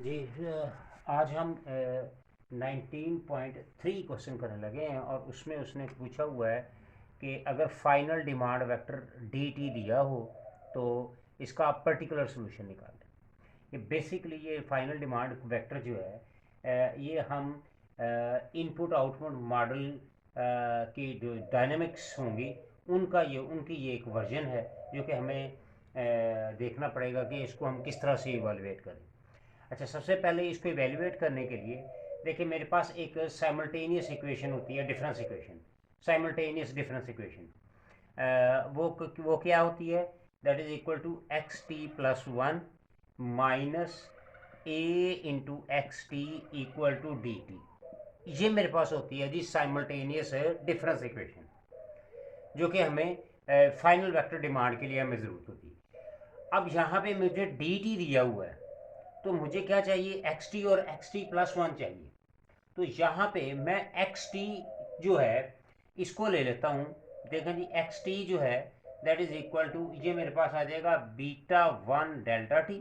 जी। आज हम 19.3 क्वेश्चन करने लगे हैं और उसमें उसने पूछा हुआ है कि अगर final demand vector D T दिया हो तो इसका आप पर्टिकुलर सोल्यूशन निकाल लें। ये बेसिकली ये फाइनल डिमांड वेक्टर जो है ये हम इनपुट आउटपुट मॉडल की जो डायनेमिक्स होंगी उनकी ये एक वर्जन है जो कि हमें देखना पड़ेगा कि इसको हम किस तरह से इवेलुएट करें। अच्छा, सबसे पहले इसको इवेल्युएट करने के लिए देखिए मेरे पास एक साइमल्टेनियस इक्वेशन होती है, difference equation, simultaneous difference equation. वो क्या होती है? That is equal to X T plus one minus A into X T equal to D T. ये मेरे पास होती है जी साइमल्टेनियस डिफरेंस इक्वेशन, जो कि हमें फाइनल वेक्टर डिमांड के लिए हमें ज़रूरत होती है। अब यहाँ पे मुझे डी टी दिया हुआ है तो मुझे क्या चाहिए? एक्स टी और एक्स टी प्लस वन चाहिए। तो यहाँ पे मैं एक्स टी जो है इसको ले लेता हूँ। देखें जी, एक्स टी जो है दैट इज इक्वल टू, ये मेरे पास आ जाएगा बीटा वन डेल्टा टी,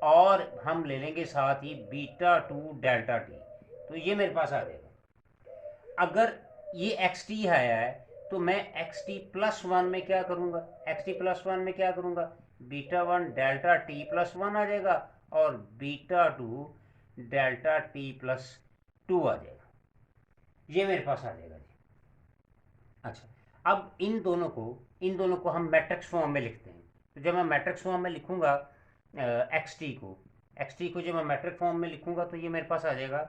और हम ले लेंगे साथ ही बीटा टू डेल्टा टी। तो ये मेरे पास आ जाएगा। अगर ये एक्स टी है तो मैं एक्स टी प्लस वन में क्या करूँगा? एक्स टी प्लस वन में क्या करूँगा? Beta one delta T plus one आ जाएगा और beta two delta T plus two आ जाएगा। ये मेरे पास आ जाएगा जी। अच्छा, अब इन दोनों को हम मैट्रिक्स फॉर्म में लिखते हैं। तो जब मैं मैट्रिक्स फॉर्म में लिखूंगा एक्स टी को जब मैं मैट्रिक फॉर्म में लिखूंगा तो ये मेरे पास आ जाएगा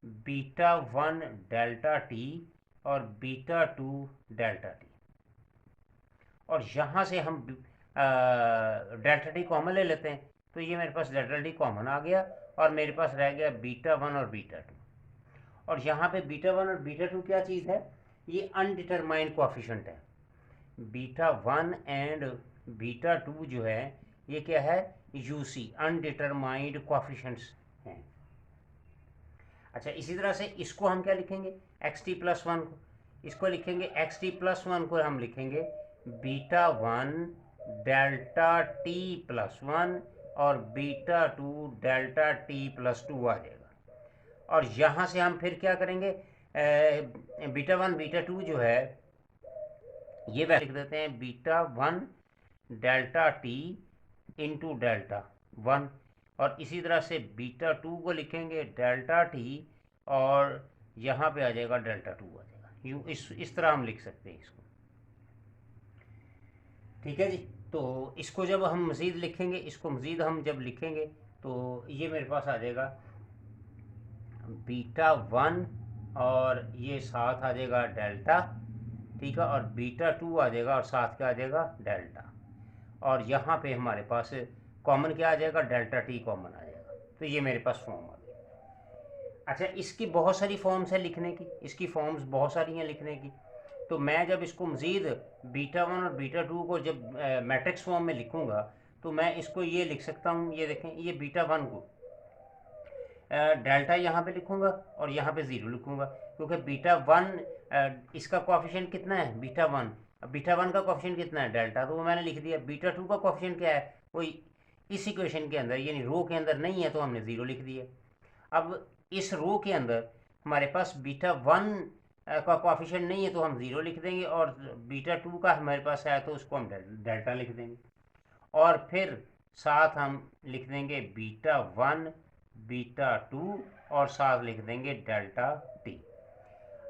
बीटा वन डेल्टा टी और बीटा टू डेल्टा टी। और यहाँ से हम डेल्टा टी कॉमन ले लेते हैं तो ये मेरे पास डेल्टा टी कॉमन आ गया और मेरे पास रह गया बीटा वन और बीटा टू। और यहाँ पे बीटा वन और बीटा टू क्या चीज़ है? ये अनडिटरमाइंड कोफिशेंट है। Beta one and beta two जो है ये क्या है? यूसी, अनडिटरमाइंड कोफिशेंट्स हैं। अच्छा, इसी तरह से इसको हम क्या लिखेंगे? एक्स टी प्लस वन को, इसको लिखेंगे एक्स टी प्लस वन को हम लिखेंगे beta one delta T plus one और beta two delta T plus two आ जाएगा। और यहाँ से हम फिर क्या करेंगे? बीटा वन बीटा टू जो है ये वैसे लिख देते हैं beta one delta T into delta one, और इसी तरह से बीटा टू को लिखेंगे डेल्टा टी और यहाँ पे आ जाएगा डेल्टा टू आ जाएगा। यूँ इस तरह हम लिख सकते हैं इसको। ठीक है जी। तो इसको जब हम मज़ीद लिखेंगे, इसको मज़ीद हम जब लिखेंगे तो ये मेरे पास आ जाएगा बीटा वन और ये साथ आ जाएगा डेल्टा, ठीक है, और बीटा टू आ जाएगा और साथ क्या आ जाएगा? डेल्टा। और यहाँ पे हमारे पास कॉमन क्या आ जाएगा? डेल्टा टी कॉमन आ जाएगा। तो ये मेरे पास फॉर्म आ गया। अच्छा, इसकी बहुत सारी फॉर्म्स है लिखने की, इसकी फॉर्म्स बहुत सारी हैं लिखने की। तो मैं जब इसको मज़ीद बीटा वन और बीटा टू को जब मैट्रिक्स फॉर्म में लिखूँगा तो मैं इसको ये लिख सकता हूँ। ये देखें, ये बीटा वन को डेल्टा यहाँ पे लिखूँगा और यहाँ पे ज़ीरो लिखूँगा, क्योंकि बीटा वन इसका कोफिशिएंट कितना है? Beta one. अब बीटा वन का कोफिशिएंट कितना है? डेल्टा, तो वो मैंने लिख दिया। बीटा टू का कोफिशिएंट क्या है? वो इस इक्वेशन के अंदर यानी रो के अंदर नहीं है तो हमने ज़ीरो लिख दिया। अब इस रो के अंदर हमारे पास बीटा वन का कोफिशिएंट नहीं है तो हम ज़ीरो लिख देंगे, और बीटा टू का हमारे पास है तो उसको हम डेल्टा लिख देंगे, और फिर साथ हम लिख देंगे बीटा वन बीटा टू और साथ लिख देंगे डेल्टा टी।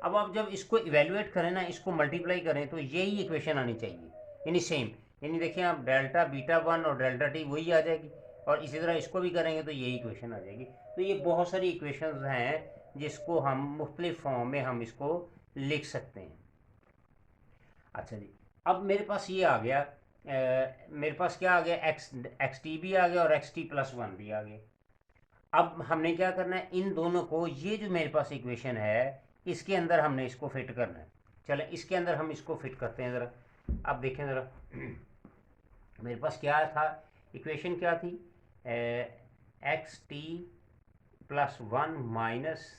अब आप जब इसको इवेलुएट करें ना, इसको मल्टीप्लाई करें तो यही इक्वेशन आनी चाहिए, यानी सेम। यानी देखिए आप डेल्टा बीटा वन और डेल्टा टी वही आ जाएगी, और इसी तरह इसको भी करेंगे तो यही इक्वेशन आ जाएगी। तो ये बहुत सारी इक्वेशंस हैं जिसको हम मुख्तलिफ फॉर्म में हम इसको लिख सकते हैं। अच्छा जी, अब मेरे पास ये आ गया, मेरे पास क्या आ गया? एक्स टी भी आ गया और एक्स टी प्लस वन भी आ गया। अब हमने क्या करना है? इन दोनों को, ये जो मेरे पास इक्वेशन है इसके अंदर हमने इसको फिट करना है। चले इसके अंदर हम इसको फिट करते हैं ज़रा। अब देखें ज़रा मेरे पास क्या था? इक्वेशन क्या थी? X T plus one minus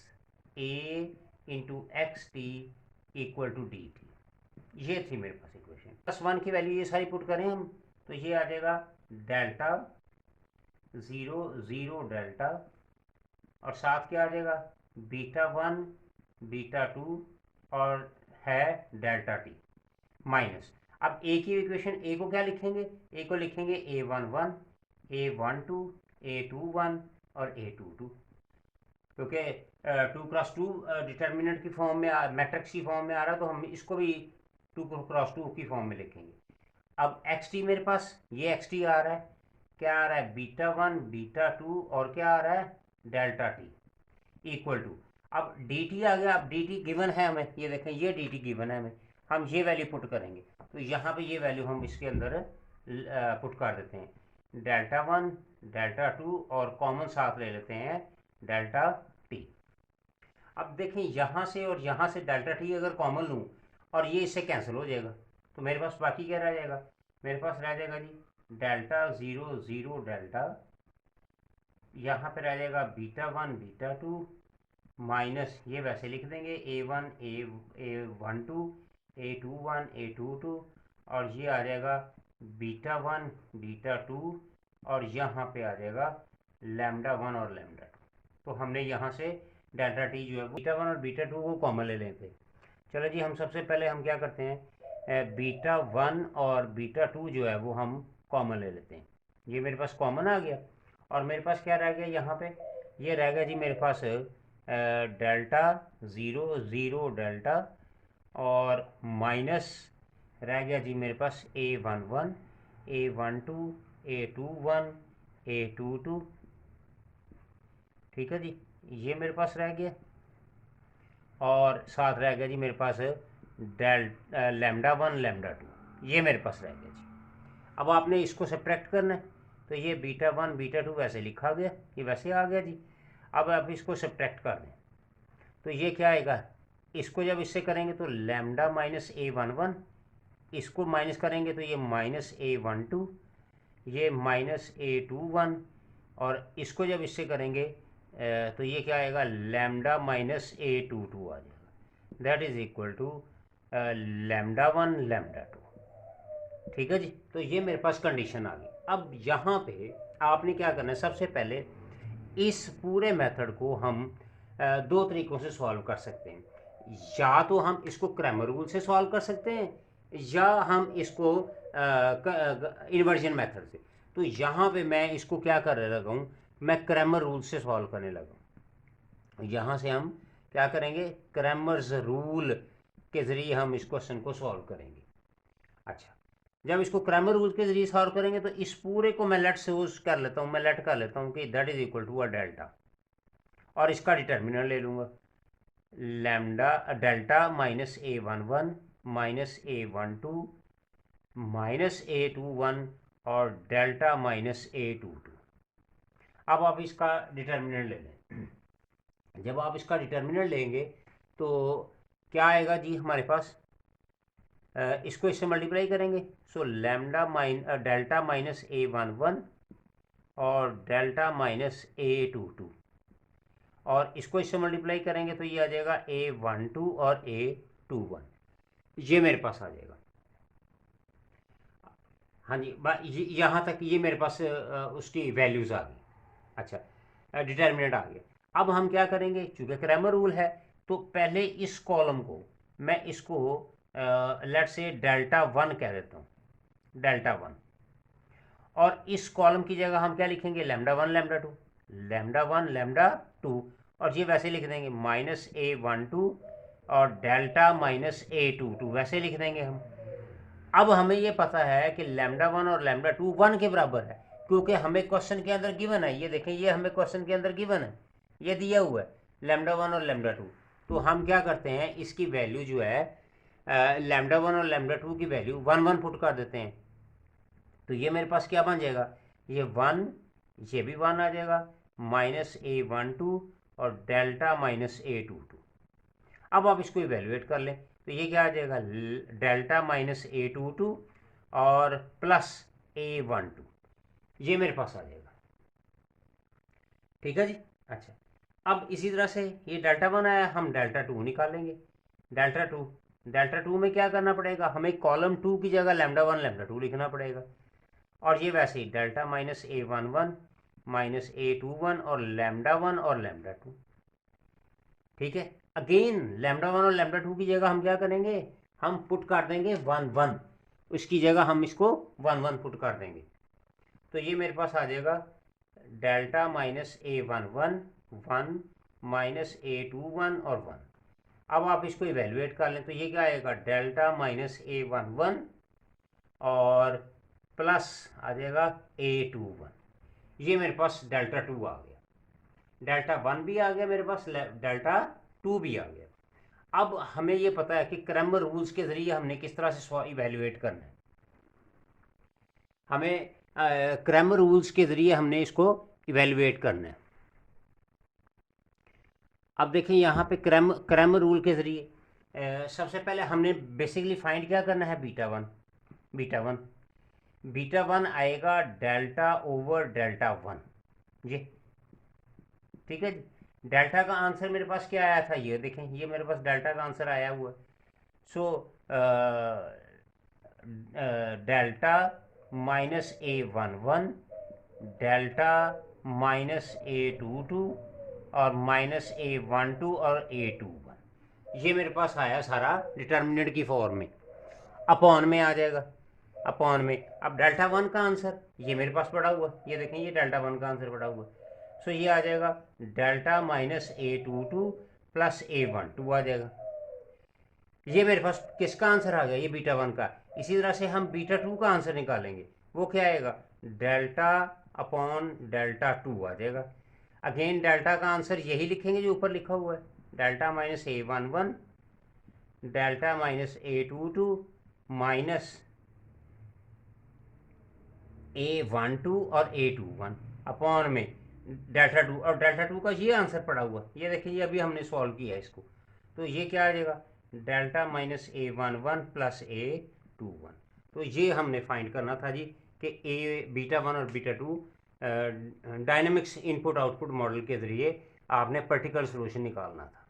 A into X T equal to D T. ये थी मेरे पास इक्वेशन। प्लस वन की वैल्यू ये सारी पुट करें हम तो ये आ जाएगा डेल्टा 0 0 डेल्टा और साथ क्या आ जाएगा β1 β2 और है डेल्टा टी माइनस। अब ए की इक्वेशन, ए को क्या लिखेंगे, ए को लिखेंगे A11 A12 A21 और A22, क्योंकि 2x2 डिटर्मिनेंट की फॉर्म में, मैट्रिक्स की फॉर्म में आ रहा, तो हम इसको भी 2x2 की फॉर्म में लिखेंगे। अब xt मेरे पास ये xt आ रहा है, क्या आ रहा है β1 β2 और क्या आ रहा है डेल्टा टी इक्वल टू, अब dt आ गया। अब dt गिवन है हमें, ये देखें ये dt गिवन है हमें, हम ये वैल्यू पुट करेंगे, तो यहाँ पे ये वैल्यू हम इसके अंदर पुट कर देते हैं, डेल्टा 1 डेल्टा 2 और कॉमन साथ ले लेते हैं डेल्टा टी। अब देखें यहाँ से और यहाँ से डेल्टा टी अगर कॉमन लूँ और ये इससे कैंसिल हो जाएगा, तो मेरे पास बाकी क्या रह जाएगा, मेरे पास रह जाएगा जी डेल्टा 0 0 डेल्टा, यहाँ पे रह जाएगा β1 β2 माइनस, ये वैसे लिख देंगे A1 A12 A21 A22 और ये आ जाएगा β1 β2 और यहाँ पे आ जाएगा λ1 और λ2। तो हमने यहाँ से डेल्टा टी जो है वो β1 और β2 को कॉमन ले लेते हैं। चलो जी, हम सबसे पहले हम क्या करते हैं, β1 और β2 जो है वो हम कॉमन ले लेते हैं। ये मेरे पास कॉमन आ गया और मेरे पास क्या रह गया यहाँ पे, ये रह गया जी मेरे पास डेल्टा 0 0 डेल्टा और माइनस रह गया जी मेरे पास A11 A12 A21 A22, ठीक है जी, ये मेरे पास रह गया और साथ रह गया जी मेरे पास λ1 λ2, ये मेरे पास रह गया जी। अब आपने इसको सब्ट्रैक्ट करना है, तो ये β1 β2 वैसे लिखा गया, ये वैसे आ गया जी। अब आप इसको सब्ट्रैक्ट कर दें तो ये क्या आएगा, इसको जब इससे करेंगे तो लैम्डा माइनस A11, इसको माइनस करेंगे तो ये माइनस A12, ये माइनस A21 और इसको जब इससे करेंगे तो ये क्या आएगा लैम्डा माइनस A22 आ जाएगा, दैट इज इक्वल टू λ1 λ2। ठीक है जी, तो ये मेरे पास कंडीशन आ गई। अब यहाँ पे आपने क्या करना है, सबसे पहले इस पूरे मेथड को हम दो तरीक़ों से सॉल्व कर सकते हैं, या तो हम इसको क्रैमर रूल से सॉल्व कर सकते हैं या हम इसको इन्वर्जन मेथड से। तो यहाँ पे मैं इसको क्या कर लगा हूँ, मैं क्रैमर रूल से सॉल्व करने लगा। यहाँ से हम क्या करेंगे, क्रैमर्स रूल के ज़रिए हम इस क्वेश्चन को सॉल्व करेंगे। अच्छा, जब इसको क्रैमर रूल के ज़रिए सॉल्व करेंगे तो इस पूरे को मैं लेट सपोज कर लेता हूँ, मैं लेट कर लेता हूँ कि that is equal to a delta और इसका डिटर्मिनेंट ले लूँगा lambda delta minus A11 minus A12 minus A21 और डेल्टा माइनस A22। अब आप इसका डिटर्मिनेंट ले लें, जब आप इसका डिटर्मिनेंट लेंगे तो क्या आएगा जी हमारे पास, इसको इससे मल्टीप्लाई करेंगे, सो लैम्डा डेल्टा माइनस A11 और डेल्टा माइनस A22 और इसको इससे मल्टीप्लाई करेंगे तो ये आ जाएगा A12 और A21, ये मेरे पास आ जाएगा। हाँ जी, यहाँ तक ये मेरे पास उसकी वैल्यूज़ आ गई। अच्छा, डिटर्मिनेंट आ गया। अब हम क्या करेंगे, चूँकि क्रैमर रूल है तो पहले इस कॉलम को मैं इसको लेट से डेल्टा 1 कह देता हूँ, डेल्टा 1, और इस कॉलम की जगह हम क्या लिखेंगे λ1 λ2, λ1 λ2 और ये वैसे लिख देंगे माइनस A12 और डेल्टा माइनस A22 वैसे लिख देंगे हम। अब हमें ये पता है कि λ1 और λ2 1 के बराबर है, क्योंकि हमें क्वेश्चन के अंदर गिवन है, ये देखें ये हमें क्वेश्चन के अंदर गिवन है, ये दिया हुआ है λ1 और λ2। तो हम क्या करते हैं, इसकी वैल्यू जो है λ1 और λ2 की वैल्यू 1 1 पुट कर देते हैं, तो ये मेरे पास क्या बन जाएगा, ये 1, ये भी 1 आ जाएगा, माइनस A12 और डेल्टा माइनस A22। अब आप इसको इवेल्युएट कर लें तो ये क्या आ जाएगा डेल्टा माइनस A22 और प्लस A12, ये मेरे पास आ जाएगा। ठीक है जी। अच्छा, अब इसी तरह से ये डेल्टा 1 आया, हम डेल्टा 2 निकालेंगे। डेल्टा 2 में क्या करना पड़ेगा, हमें कॉलम 2 की जगह λ1 λ2 लिखना पड़ेगा और ये वैसे ही delta minus A11 minus A21 और λ1 और λ2। ठीक है, अगेन λ1 और λ2 की जगह हम क्या करेंगे, हम पुट कर देंगे 1 1, उसकी जगह हम इसको 1 1 पुट कर देंगे। तो ये मेरे पास आ जाएगा delta minus A11 1 minus A21 और 1। अब आप इसको इवेल्युएट कर लें तो ये क्या आएगा, डेल्टा माइनस A11 और प्लस आ जाएगा A21। ये मेरे पास डेल्टा 2 आ गया, डेल्टा 1 भी आ गया मेरे पास, डेल्टा 2 भी आ गया। अब हमें ये पता है कि क्रैमर रूल्स के ज़रिए हमने किस तरह से इवेल्युएट करना है। हमें क्रैमर रूल्स के ज़रिए हमने इसको इवेल्युएट करना है। अब देखिए यहाँ पे क्रैमर रूल के ज़रिए सबसे पहले हमने बेसिकली फाइंड क्या करना है, बीटा वन आएगा डेल्टा ओवर डेल्टा 1 जी। ठीक है जी, डेल्टा का आंसर मेरे पास क्या आया था, ये देखें, ये मेरे पास डेल्टा का आंसर आया हुआ है। So delta minus A11 delta minus A22 और माइनस A12 और A21, ये मेरे पास आया सारा डिटर्मिनेंट की फॉर्म में, अपॉन में आ जाएगा, अपॉन में। अब डेल्टा 1 का आंसर ये मेरे पास पड़ा हुआ, ये देखें, ये डेल्टा 1 का आंसर पड़ा हुआ। सो ये आ जाएगा delta minus A22 plus A12 आ जाएगा। ये मेरे पास किसका आंसर आ गया, ये बीटा 1 का। इसी तरह से हम बीटा 2 का आंसर निकालेंगे, वो क्या आएगा, डेल्टा अपॉन डेल्टा 2 आ जाएगा। अगेन डेल्टा का आंसर यही लिखेंगे जो ऊपर लिखा हुआ है, delta minus A11 delta minus A22 minus A12 और A21 अपॉन में डेल्टा 2, और डेल्टा 2 का ये आंसर पड़ा हुआ, ये देखिए, ये अभी हमने सॉल्व किया है इसको। तो ये क्या आ जाएगा, delta minus A11 plus A21। तो ये हमने फाइंड करना था जी कि बीटा 1 और beta 2 dynamics input output model के ज़रिए आपने पर्टिकुलर सोल्यूशन निकालना था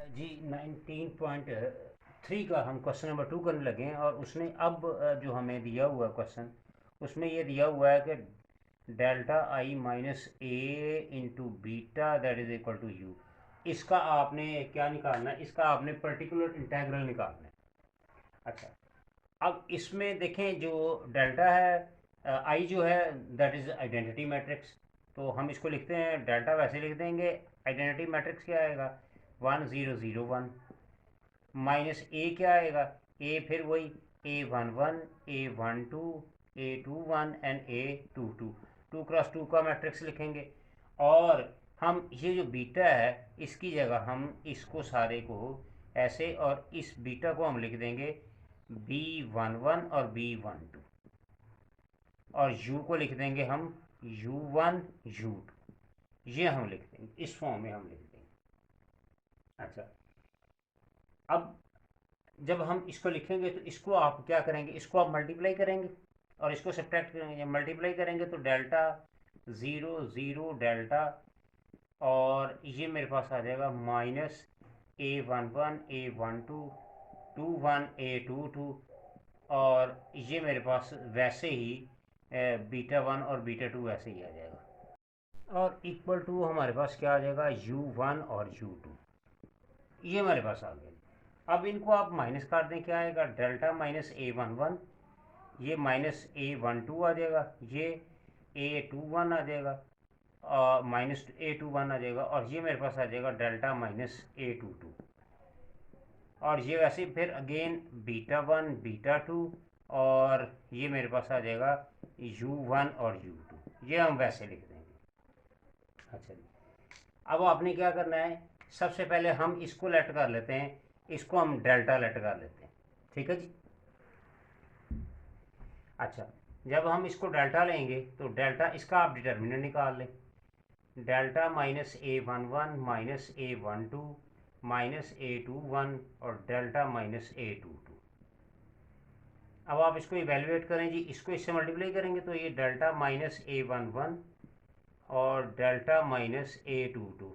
जी। 19.3 का हम क्वेश्चन नंबर 2 करने लगे हैं, और उसने अब जो हमें दिया हुआ क्वेश्चन, उसमें ये दिया हुआ है कि delta I minus A into beta that is equal to U. इसका आपने क्या निकालना है, इसका आपने पर्टिकुलर इंटेग्रल निकालना है। अच्छा, अब इसमें देखें जो डेल्टा है, आई जो है दैट इज़ आइडेंटिटी मैट्रिक्स, तो हम इसको लिखते हैं डेल्टा वैसे लिख देंगे, आइडेंटिटी मैट्रिक्स क्या आएगा 1 0 0 1, माइनस ए क्या आएगा, ए फिर वही A11 A12 A21 and A22, 2 cross 2 का मैट्रिक्स लिखेंगे। और हम ये जो बीटा है इसकी जगह हम इसको सारे को ऐसे, और इस बीटा को हम लिख देंगे B11 और B12, और U को लिख देंगे हम U1 U2, ये हम लिख देंगे, इस फॉर्म में हम लिख देंगे। अच्छा, अब जब हम इसको लिखेंगे तो इसको आप क्या करेंगे, इसको आप मल्टीप्लाई करेंगे और इसको सब्ट्रैक्ट करेंगे। मल्टीप्लाई करेंगे तो डेल्टा 0 0 डेल्टा, और ये मेरे पास आ जाएगा माइनस A11 A12 21 A22, और ये मेरे पास वैसे ही बीटा 1 और बीटा 2 वैसे ही आ जाएगा, और इक्वल टू हमारे पास क्या आ जाएगा U1 और U2, ये हमारे पास आ गया। अब इनको आप माइनस कर दें, क्या आएगा डेल्टा माइनस A11, ये माइनस A12 आ जाएगा, ये A21 आ जाएगा, माइनस A21 आ जाएगा, और ये मेरे पास आ जाएगा डेल्टा माइनस A22, और ये वैसे फिर अगेन बीटा 1 बीटा 2, और ये मेरे पास आ जाएगा U1 और U2, ये हम वैसे लिख देंगे। अच्छा जी, अब आपने क्या करना है, सबसे पहले हम इसको लेट कर लेते हैं, इसको हम डेल्टा लेट कर लेते हैं। ठीक है जी। अच्छा, जब हम इसको डेल्टा लेंगे तो डेल्टा इसका आप डिटर्मिनेंट निकाल लें, delta minus A11 minus A12 minus A21 और डेल्टा माइनस A22। अब आप इसको इवेल्युएट करें जी, इसको इससे मल्टीप्लाई करेंगे तो ये डेल्टा माइनस A11 और डेल्टा माइनस A22,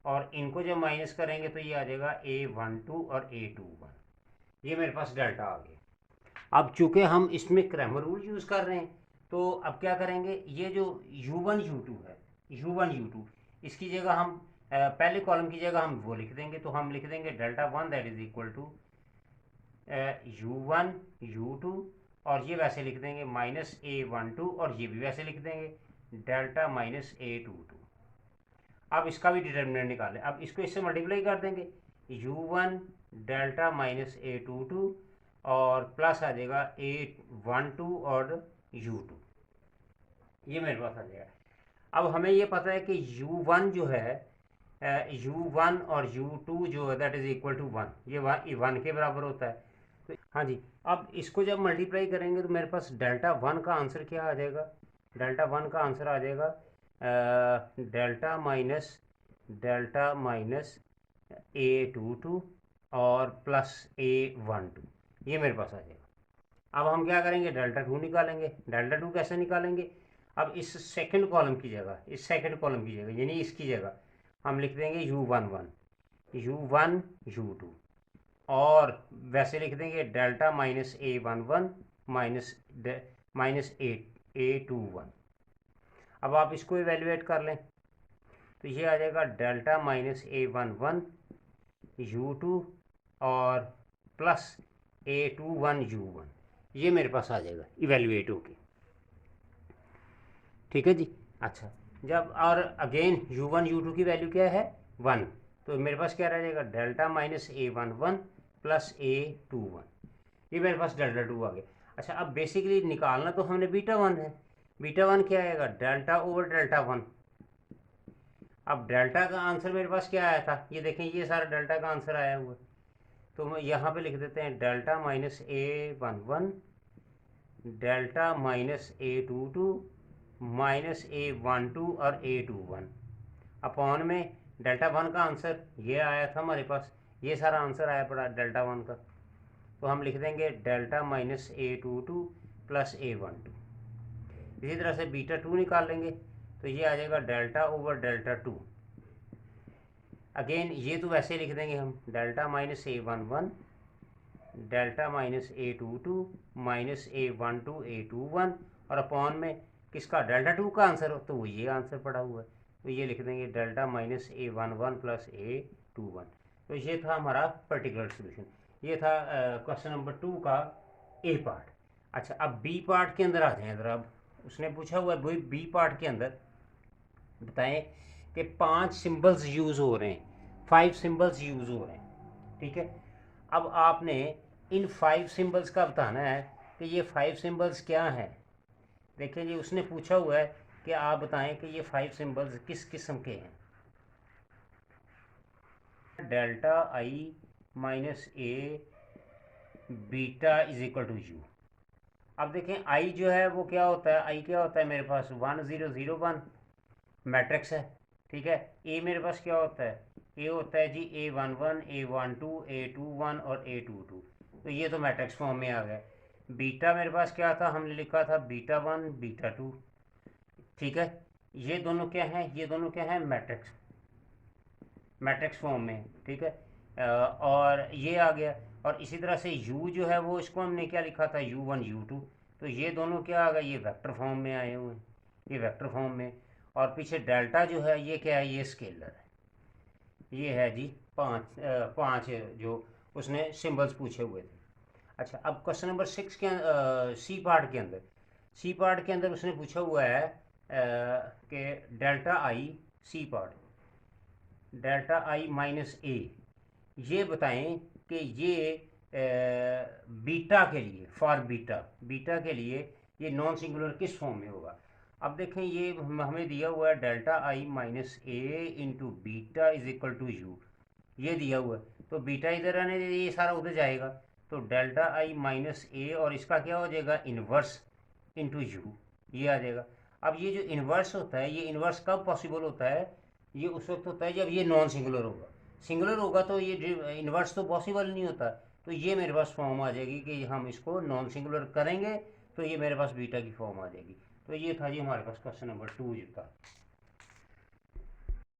और इनको जब माइनस करेंगे तो ये आ जाएगा A12 और A21, ये मेरे पास डेल्टा आ गया। अब चूंकि हम इसमें क्रैमर रूल यूज़ कर रहे हैं, तो अब क्या करेंगे, ये जो u1 u2 है, u1 u2, इसकी जगह हम पहले कॉलम की जगह हम वो लिख देंगे, तो हम लिख देंगे delta one that is equal to u1 u2, और ये वैसे लिख देंगे माइनस a12, और ये भी वैसे लिख देंगे डेल्टा माइनस a22। अब इसका भी डिटर्मिनेंट निकालें, अब इसको इससे मल्टीप्लाई कर देंगे, u1 डेल्टा माइनस a22 और प्लस आ जाएगा a12 और u2, ये मेरे पास आ जाएगा। अब हमें ये पता है कि u1 जो है, u1 और u2 जो है दैट इज इक्वल टू 1, ये 1 के बराबर होता है। तो हाँ जी, अब इसको जब मल्टीप्लाई करेंगे तो मेरे पास डेल्टा वन का आंसर क्या आ जाएगा, डेल्टा वन का आंसर आ जाएगा डेल्टा माइनस a22 और प्लस a12, ये मेरे पास आ जाएगा। अब हम क्या करेंगे, डेल्टा टू निकालेंगे। डेल्टा टू कैसे निकालेंगे, अब इस सेकंड कॉलम की जगह, यानी इसकी जगह हम लिख देंगे u1 u2, और वैसे लिख देंगे delta minus a11 minus a21। अब आप इसको इवेल्युएट कर लें, तो ये आ जाएगा डेल्टा माइनस a11 u2 और प्लस a21 u1, ये मेरे पास आ जाएगा इवेल्युएट होके। ठीक है जी। अच्छा, जब और अगेन u1 u2 की वैल्यू क्या है 1, तो मेरे पास क्या रह जाएगा delta minus a11 plus a21, ये मेरे पास डेल्टा टू आ गया। अच्छा, अब बेसिकली निकालना तो हमने बीटा वन है, बीटा वन क्या आएगा डेल्टा ओवर डेल्टा वन। अब डेल्टा का आंसर मेरे पास क्या आया था, ये देखें, ये सारा डेल्टा का आंसर आया हुआ है, तो हम यहाँ पे लिख देते हैं delta minus a11 delta minus a22 minus a12 और a21 अपॉन में डेल्टा वन का आंसर ये आया था हमारे पास, ये सारा आंसर आया पड़ा डेल्टा वन का, तो हम लिख देंगे delta minus a22 plus a12। इसी तरह से बीटा टू निकाल लेंगे, तो ये आ जाएगा delta over delta two. Again ये तो वैसे लिख देंगे हम delta minus a11 delta minus a22 minus a12 a21, और अपॉन में किसका डेल्टा टू का आंसर हो, तो वो ये आंसर पड़ा हुआ है, तो ये लिख देंगे delta minus a11 plus a21। तो ये था हमारा पर्टिकुलर सोल्यूशन, ये था क्वेश्चन नंबर 2 का ए पार्ट। अच्छा, अब बी पार्ट के अंदर आ जाएं ज़रा। अब उसने पूछा हुआ है बी पार्ट के अंदर बताएं कि 5 सिंबल्स यूज़ हो रहे हैं, 5 सिंबल्स यूज़ हो रहे हैं। ठीक है, अब आपने इन 5 सिंबल्स का बताना है कि ये 5 सिंबल्स क्या हैं। देखिए जी, उसने पूछा हुआ है कि आप बताएं कि ये 5 सिंबल्स किस किस्म के हैं। Delta I minus A beta is equal to U. अब देखें आई जो है वो क्या होता है, आई क्या होता है मेरे पास 1 0 0 1 मैट्रिक्स है। ठीक है, ए मेरे पास क्या होता है, ए होता है जी a11 a12 a21 और a22, तो ये तो मैट्रिक्स फॉर्म में आ गया। बीटा मेरे पास क्या था, हमने लिखा था बीटा वन बीटा टू। ठीक है, ये दोनों क्या हैं, ये दोनों क्या हैं मैट्रिक्स फॉर्म में। ठीक है, और ये आ गया, और इसी तरह से u जो है वो इसको हमने क्या लिखा था u1 u2, तो ये दोनों क्या आ गए, ये वेक्टर फॉर्म में आए हुए हैं, ये वेक्टर फॉर्म में। और पीछे डेल्टा जो है ये क्या है, ये स्केलर है, ये है जी पाँच जो उसने सिंबल्स पूछे हुए थे। अच्छा, अब क्वेश्चन नंबर 6 के सी पार्ट के अंदर उसने पूछा हुआ है कि delta I C part delta I minus A, ये बताएं कि ये बीटा के लिए फॉर बीटा के लिए ये नॉन सिंगुलर किस फॉर्म में होगा। अब देखें, ये हमें दिया हुआ है delta I minus A into beta is equal to U, ये दिया हुआ है, तो बीटा इधर आने ये सारा उधर जाएगा, तो डेल्टा आई माइनस ए और इसका क्या हो जाएगा इन्वर्स इंटू यू, ये आ जाएगा। अब ये जो इन्वर्स होता है, ये इन्वर्स कब पॉसिबल होता है, ये उस वक्त होता है जब ये नॉन सिंगुलर होगा। सिंगुलर होगा तो ये इन्वर्स तो पॉसिबल नहीं होता, तो ये मेरे पास फॉर्म आ जाएगी कि हम इसको नॉन सिंगुलर करेंगे तो ये मेरे पास बीटा की फॉर्म आ जाएगी। तो ये था जी हमारे पास क्वेश्चन नंबर 2 का।